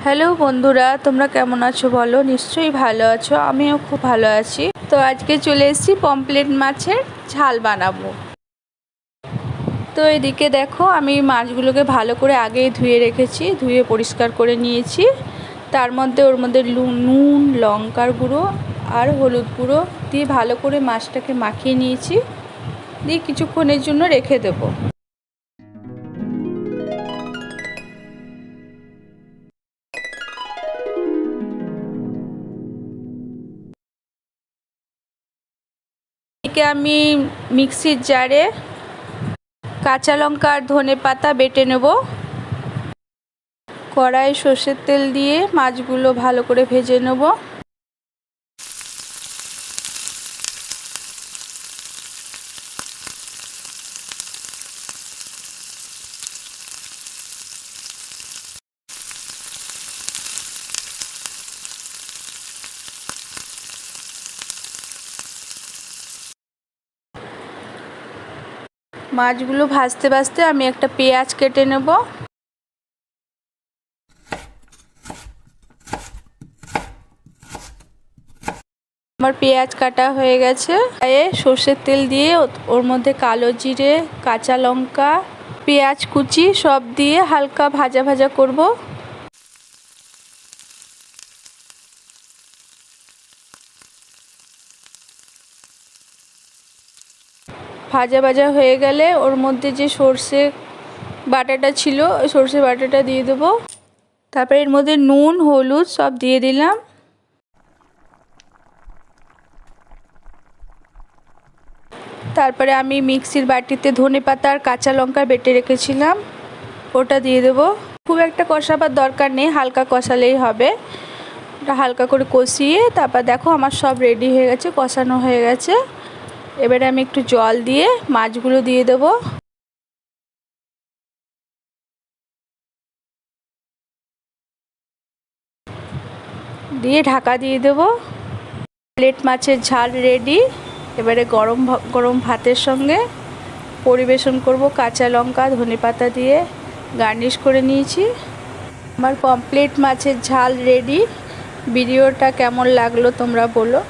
Hello বন্ধুরা, তোমরা কেমন আছো বলো? নিশ্চয়ই ভালো আছো, আমিও খুব ভালো আছি। তো আজকে চলে এসেছি পমফ্রেট মাছের ঝাল বানাবো। তো এদিকে দেখো, আমি মাছগুলোকে ভালো করে আগেই ধুয়ে রেখেছি, ধুয়ে পরিষ্কার করে নিয়েছি। তার মধ্যে ওর মধ্যে নুন, লঙ্কার গুঁড়ো আর হলুদ গুঁড়ো দিয়ে ভালো করে মাছটাকে মাখিয়ে নিয়েছি, দিয়ে কিছুক্ষণের জন্য রেখে দেবো। এদিকে আমি মিক্সির জারে কাঁচা লঙ্কা আর ধনেপাতা বেটে নেব। কড়াইয়ে সর্ষের তেল দিয়ে মাছগুলো ভালো করে ভেজে নেব। মাছগুলো ভাজতে ভাজতে আমি একটা পেঁয়াজ কেটে নেব। আমার পেঁয়াজ কাটা হয়ে গেছে। সর্ষের তেল দিয়ে ওর মধ্যে কালো জিরে, কাঁচা লঙ্কা, পেঁয়াজ কুচি সব দিয়ে হালকা ভাজা ভাজা করব। ভাজা ভাজা হয়ে গেলে ওর মধ্যে যে সর্ষে বাটাটা ছিল, ওই সর্ষে বাটাটা দিয়ে দেবো। তারপরে এর মধ্যে নুন, হলুদ সব দিয়ে দিলাম। তারপরে আমি মিক্সির বাটিতে ধনেপাতা আর কাঁচা লঙ্কা বেটে রেখেছিলাম, ওটা দিয়ে দেবো। খুব একটা কষাবার দরকার নেই, হালকা কষালেই হবে। ওটা হালকা করে কষিয়ে তারপর দেখো আমার সব রেডি হয়ে গেছে, কষানো হয়ে গেছে। এবারে আমি একটু জল দিয়ে মাছগুলো দিয়ে দেবো। দিয়ে ঢাকা দিয়ে দেবো। প্লেট মাছের ঝাল রেডি। এবারে গরম গরম ভাতের সঙ্গে পরিবেশন করব। কাঁচা লঙ্কা, ধনেপাতা দিয়ে গার্নিশ করে নিয়েছি। আমার পমফ্রেট মাছের ঝাল রেডি। ভিডিওটা কেমন লাগলো তোমরা বলো।